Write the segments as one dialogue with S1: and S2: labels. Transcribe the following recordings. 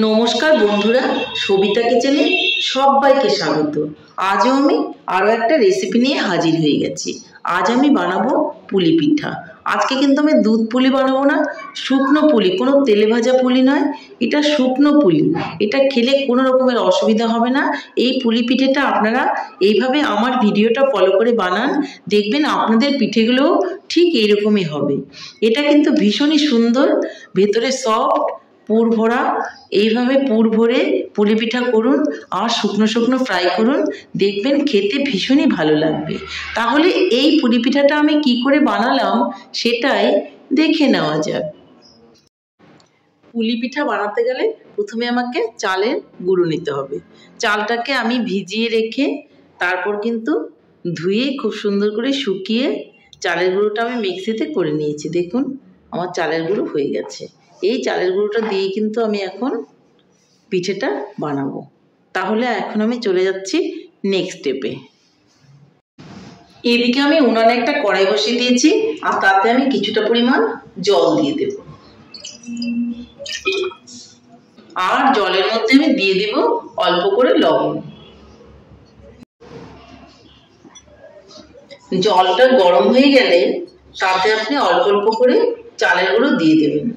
S1: নমস্কার বন্ধুরা, সবিতা কিচেনে সবাইকে স্বাগত। আজও আমি আরও একটা রেসিপি নিয়ে হাজির হয়ে গেছি। আজ আমি বানাবো পুলি পিঠা। আজকে কিন্তু আমি দুধ পুলি বানাবো না, শুকনো পুলি, কোনো তেলে ভাজা পুলি নয়, এটা শুকনো পুলি। এটা খেলে কোনো রকমের অসুবিধা হবে না। এই পুলি পিঠেটা আপনারা এইভাবে আমার ভিডিওটা ফলো করে বানান, দেখবেন আপনাদের পিঠেগুলোও ঠিক এইরকমই হবে। এটা কিন্তু ভীষণই সুন্দর, ভেতরে সফট, পুর ভরা। এইভাবে পুর ভরে পুলি পিঠা করুন আর শুকনো শুকনো ফ্রাই করুন, দেখবেন খেতে ভীষণই ভালো লাগবে। তাহলে এই পুলি পিঠাটা আমি কি করে বানালাম সেটাই দেখে নেওয়া যাক। পুলি পিঠা বানাতে গেলে প্রথমে আমাকে চালের গুঁড়ো নিতে হবে। চালটাকে আমি ভিজিয়ে রেখে তারপর কিন্তু ধুয়ে খুব সুন্দর করে শুকিয়ে চালের গুঁড়োটা আমি মিক্সিতে করে নিয়েছি। দেখুন আমার চালের গুঁড়ো হয়ে গেছে। এই চালের গুঁড়োটা দিয়ে কিন্তু আমি এখন পিঠেটা বানাবো। তাহলে এখন আমি চলে যাচ্ছি নেক্সট স্টেপে। এদিকে আমি উনানে একটা কড়াই বসিয়ে দিয়েছি আর তাতে আমি কিছুটা পরিমাণ জল দিয়ে দেব। আর জলের মধ্যে আমি দিয়ে দেব অল্প করে লবণ। জলটা গরম হয়ে গেলে তাতে আপনি অল্প অল্প করে চালের গুঁড়ো দিয়ে দেবেন।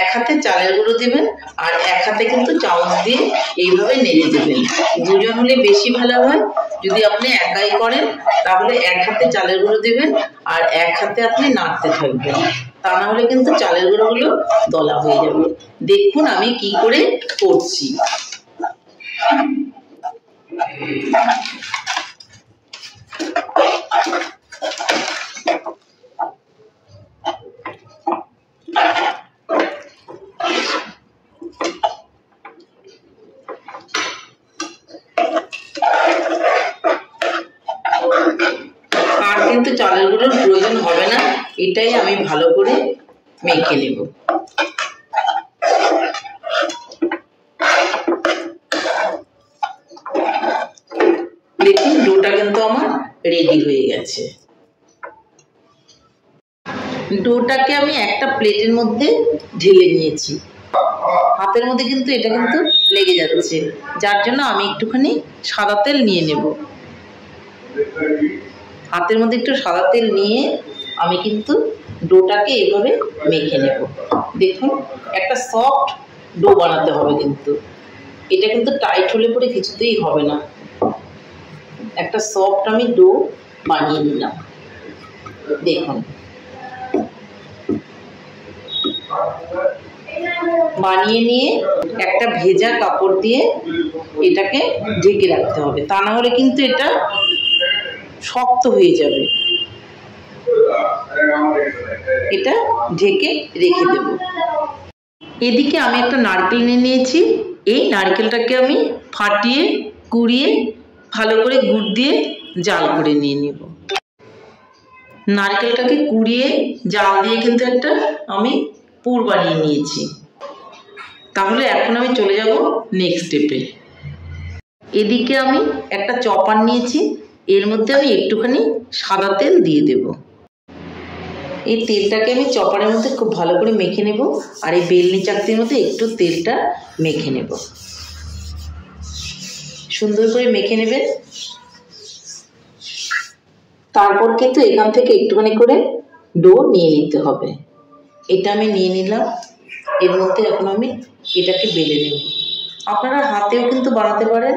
S1: এক হাতে চালের গুঁড়ো দেবেন আর এক হাতে কিন্তু চামচ দিয়ে এইভাবে নেড়ে দেবেন। দুজন হলে বেশি ভালো হয়। যদি আপনি একাই করেন তাহলে এক হাতে চালের গুঁড়ো দেবেন আর এক হাতে আপনি নাড়তে থাকবেন, তা না হলে কিন্তু চালের গুঁড়োগুলো দলা হয়ে যাবে। দেখুন আমি কি করে করছি। আর কিন্তু চালের গুঁড়োর প্রয়োজন হবে না, এটাই আমি ভালো করে মেখে নেব। দেখুন ডোটা কিন্তু আমার রেডি হয়ে গেছে। ডোটাকে আমি একটা প্লেটের মধ্যে ঢেলে নিয়েছি। হাতের মধ্যে কিন্তু এটা কিন্তু লেগে যাচ্ছে, যার জন্য আমি একটুখানি সাদা তেল নিয়ে নেব। হাতের মধ্যে একটু সাদা তেল নিয়ে আমি কিন্তু ডোটাকে এভাবে মেখে নেব। দেখুন একটা সফট ডো বানাতে হবে, কিন্তু এটা কিন্তু টাইট হলে পরে কিছুতেই হবে না। একটা সফট আমি ডো বানিয়ে নিলাম। দেখুন বানিয়ে নিয়ে একটা ভেজা কাপড় দিয়ে এটাকে ঢেকে রাখতে হবে, তা না হলে কিন্তু এটা শক্ত হয়ে যাবে। এটা ঢেকে রেখে দেব। এদিকে আমি একটা নারকেল নিয়ে নিয়েছি। এই নারকেলটাকে আমি ফাটিয়ে কুড়িয়ে ভালো করে গুড় দিয়ে জাল করে নিয়ে নেব। নারকেলটাকে কুড়িয়ে জাল দিয়ে কিন্তু একটা আমি পুর বানিয়ে নিয়েছি। তাহলে এখন আমি চলে যাব নেক্সট স্টেপে। এদিকে আমি একটা চপার নিয়েছি, এর মধ্যে আমি একটুখানি সাদা তেল দিয়ে দেব। এই তেলটাকে আমি চপারের মধ্যে খুব ভালো করে মেখে নেব আর এই বেলনি চাকতির মধ্যে একটু তেলটা মেখে নেব। সুন্দর করে মেখে নেবেন। তারপর কিন্তু এখান থেকে একটুখানি করে ডো নিয়ে নিতে হবে। এটা আমি নিয়ে নিলাম। এর মধ্যে এখন আমি এটাকে বেলে নেব। আপনারা হাতেও কিন্তু বানাতে পারেন,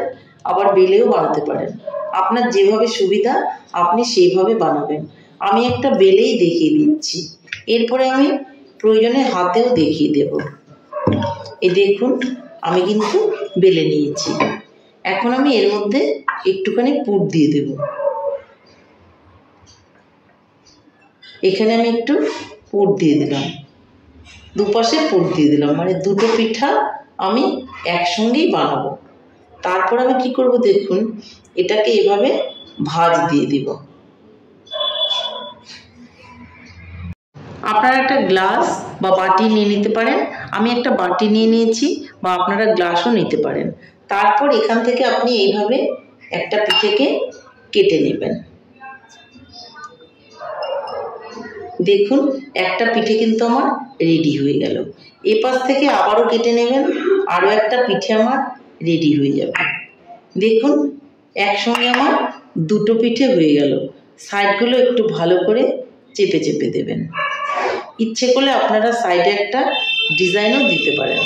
S1: আবার বেলেও বানাতে পারেন। আপনার যেভাবে সুবিধা আপনি সেইভাবে বানাবেন। আমি একটা বেলেই দেখিয়ে দিচ্ছি, এরপরে আমি প্রয়োজনে হাতেও দেখিয়ে দেব। এই দেখুন আমি কিন্তু বেলে নিয়েছি। এখন আমি এর মধ্যে একটুখানি পুর দিয়ে দেব। এখানে আমি একটু পুর দিয়ে দিলাম, দুপাশে পুর দিয়ে দিলাম, মানে দুটো পিঠা আমি একসঙ্গেই বানাবো। তারপর আমি কি করব দেখুন, এটাকে এভাবে ভাঁজ দিয়ে দিব। আপনারা একটা গ্লাস বা বাটি নিয়ে নিতে পারেন। আমি একটা বাটি নিয়ে নিয়েছি, বা আপনারা গ্লাসও নিতে পারেন। তারপর এখান থেকে আপনি এইভাবে একটা পিঠেকে কেটে নেবেন। দেখুন একটা পিঠে কিন্তু আমার রেডি হয়ে গেল। এপাশ থেকে আবারও কেটে নেবেন আরও একটা পিঠে আমার রেডি হয়ে যাবে। দেখুন একসঙ্গে আমার দুটো পিঠে হয়ে গেল। সাইডগুলো একটু ভালো করে চেপে চেপে দেবেন। ইচ্ছে করলে আপনারা সাইডে একটা ডিজাইনও দিতে পারেন।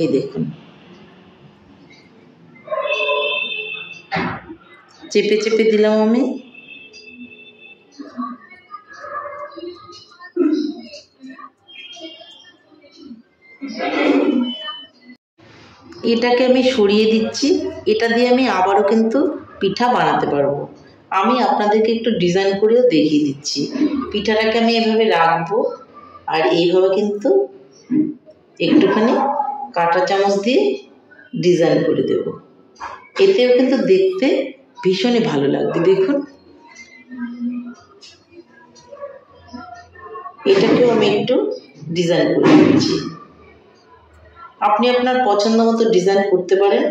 S1: এই দেখুন চেপে চেপে দিলাম আমি। এটাকে আমি সরিয়ে দিচ্ছি। এটা দিয়ে আমি আবারও কিন্তু পিঠা বানাতে পারবো। আমি আপনাদেরকে একটু ডিজাইন করেও দেখিয়ে দিচ্ছি। পিঠাটাকে আমি এভাবে রাখবো আর এইভাবে কিন্তু একটুখানি কাঁটা চামচ দিয়ে ডিজাইন করে দেব। এতেও কিন্তু দেখতে ভীষণই ভালো লাগবে। দেখুন এটাকেও আমি একটু ডিজাইন করে দিচ্ছি। আপনি আপনার পছন্দ মতো ডিজাইন করতে পারেন।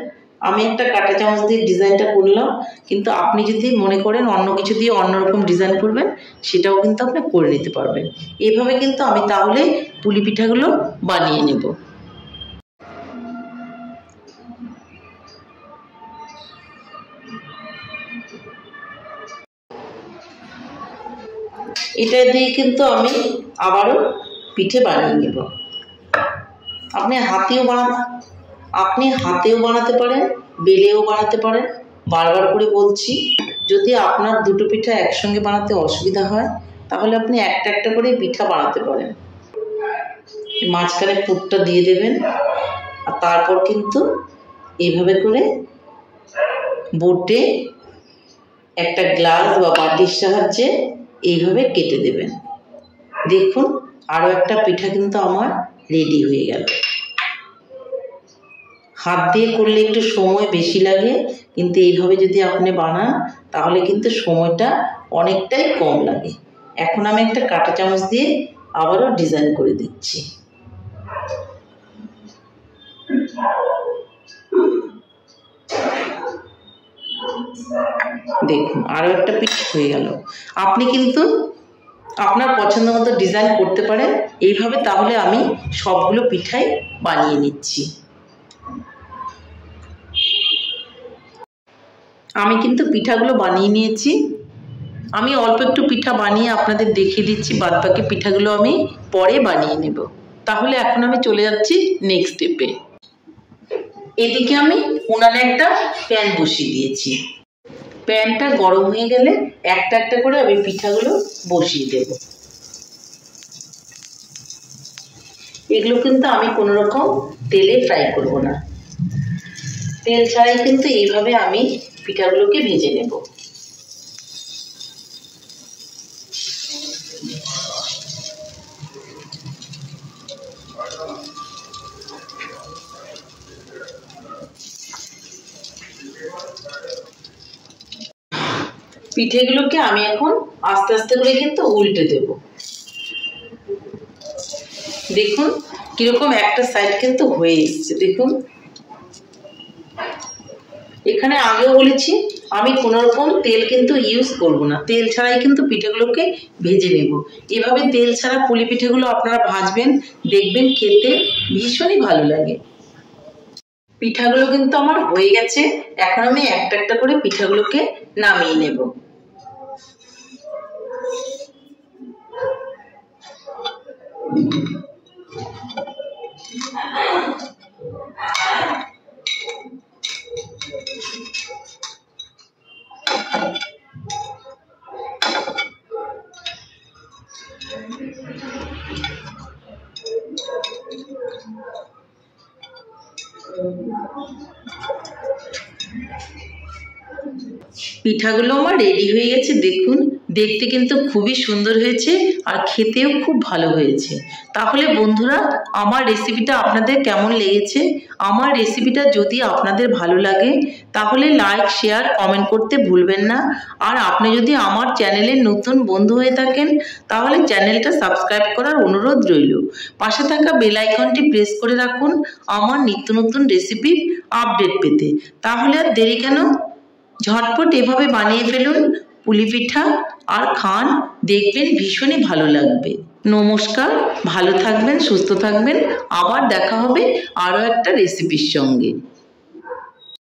S1: আমি একটা কাঁটা চামচ দিয়ে ডিজাইনটা করলাম, কিন্তু আপনি যদি মনে করেন অন্য কিছু দিয়ে অন্যরকম ডিজাইন করবেন সেটাও কিন্তু আপনি করে নিতে পারবেন। এভাবে কিন্তু আমি তাহলে পুলি পিঠাগুলো বানিয়ে নেব। এটা দিয়ে কিন্তু আমি আবারও পিঠে বানিয়ে নেব। আপনি হাতেও বানাতে পারেন, বেলেও বানাতে পারেন। বারবার করে বলছি, যদি আপনার দুটো পিঠা একসঙ্গে বানাতে অসুবিধা হয় তাহলে আপনি একটা একটা করে পিঠা বানাতে পারেন। মাঝখানে পুরটা দিয়ে দেবেন আর তারপর কিন্তু এইভাবে করে বোটে একটা গ্লাস বা বাটির সাহায্যে এইভাবে কেটে দেবেন। দেখুন আরও একটা পিঠা কিন্তু আমার রেডি হয়ে গেল। হাত দিয়ে করলে একটু সময় বেশি লাগে, কিন্তু এইভাবে যদি আপনি বানান তাহলে কিন্তু সময়টা অনেকটাই কম লাগে। এখন আমি একটা কাঁটা চামচ দিয়ে আবারও ডিজাইন করে দিচ্ছি। দেখুন আরও একটা পিঠা হয়ে গেল। আপনি কিন্তু আপনার পছন্দ মতো ডিজাইন করতে পারেন এইভাবে। তাহলে আমি সবগুলো পিঠাই বানিয়ে নিচ্ছি। আমি কিন্তু পিঠাগুলো বানিয়ে নিয়েছি। আমি অল্প একটু পিঠা বানিয়ে আপনাদের দেখিয়ে দিচ্ছি, বাদ বাকি পিঠাগুলো আমি পরে বানিয়ে নেব। তাহলে এখন আমি চলে যাচ্ছি নেক্সট স্টেপে। এদিকে আমি উনানে একটা প্যান বসিয়ে দিয়েছি। প্যানটা গরম হয়ে গেলে একটা একটা করে আমি পিঠাগুলো বসিয়ে দেব। এগুলো কিন্তু আমি কোনো রকম তেলে ফ্রাই করব না, তেল ছাড়াই কিন্তু এইভাবে আমি পিঠাগুলোকে ভেজে নেব। পিঠেগুলোকে আমি এখন আস্তে আস্তে করে কিন্তু উল্টে দেব। দেখুন কিরকম একটা সাইড কিন্তু হয়ে এসছে। দেখুন এখানে আগেও বলেছি আমি কোনো রকম তেল কিন্তু ইউজ করব না, তেল ছাড়াই কিন্তু পিঠেগুলোকে ভেজে নেব। এভাবে তেল ছাড়া পুলি পিঠেগুলো আপনারা ভাজবেন, দেখবেন খেতে ভীষণই ভালো লাগে। পিঠাগুলো কিন্তু আমার হয়ে গেছে। এখন আমি একটা একটা করে পিঠাগুলোকে নামিয়ে নেব। পিঠাগুলো আমার রেডি হয়ে গেছে। দেখুন দেখতে কিন্তু খুবই সুন্দর হয়েছে আর খেতেও খুব ভালো হয়েছে। তাহলে বন্ধুরা আমার রেসিপিটা আপনাদের কেমন লেগেছে? আমার রেসিপিটা যদি আপনাদের ভালো লাগে তাহলে লাইক, শেয়ার, কমেন্ট করতে ভুলবেন না। আর আপনি যদি আমার চ্যানেলের নতুন বন্ধু হয়ে থাকেন তাহলে চ্যানেলটা সাবস্ক্রাইব করার অনুরোধ রইল। পাশে থাকা বেল আইকনটি প্রেস করে রাখুন আমার নিত্য নতুন রেসিপির আপডেট পেতে। তাহলে আর দেরি কেন, ঝটপট এভাবে বানিয়ে ফেলুন পুলি পিঠা আর খান, দেখবেন ভীষণই ভালো লাগবে। নমস্কার, ভালো থাকবেন, সুস্থ থাকবেন। আবার দেখা হবে আরও একটা রেসিপির সঙ্গে।